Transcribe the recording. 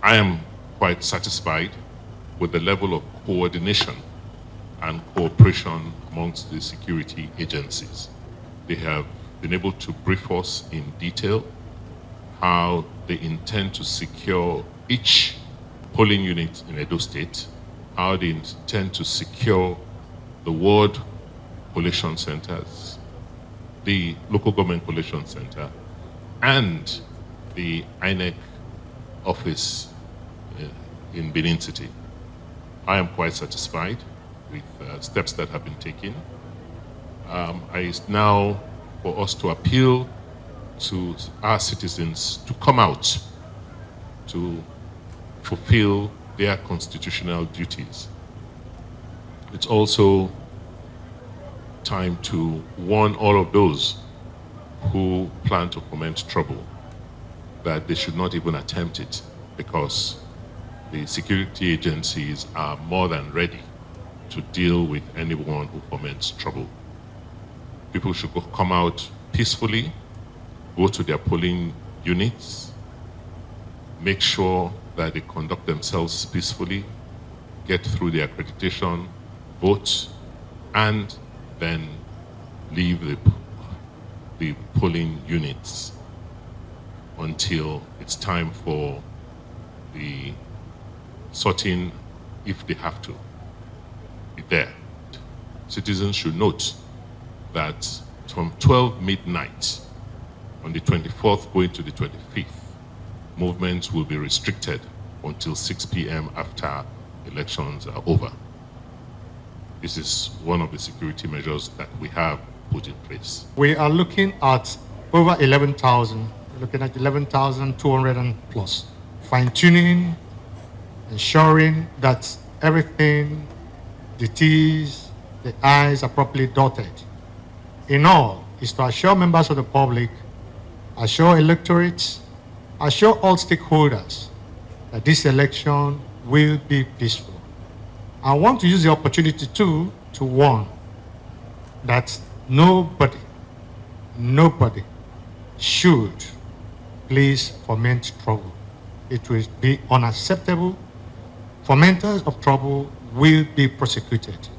I am quite satisfied with the level of coordination and cooperation amongst the security agencies. They have been able to brief us in detail how they intend to secure each polling unit in Edo State, how they intend to secure the ward collation centers, the local government collation center, and the INEC office in Benin City. I am quite satisfied with steps that have been taken. It's now for us to appeal to our citizens to come out to fulfill their constitutional duties. It's also time to warn all of those who plan to foment trouble that they should not even attempt it, because the security agencies are more than ready to deal with anyone who foments trouble. People should come out peacefully, go to their polling units, make sure that they conduct themselves peacefully, get through the accreditation, vote, and then leave the polling units until it's time for the sorting, if they have to be there. Citizens should note that from 12 midnight on the 24th going to the 25th, movements will be restricted until 6 p.m. after elections are over. This is one of the security measures that we have put in place. We are looking at over 11,000, looking at 11,200 and plus. Fine-tuning, ensuring that everything, the T's, the I's are properly dotted. In all, is to assure members of the public, assure electorates, assure all stakeholders that this election will be peaceful. I want to use the opportunity too to warn that nobody should please foment trouble. It will be unacceptable. Fomenters of trouble will be prosecuted.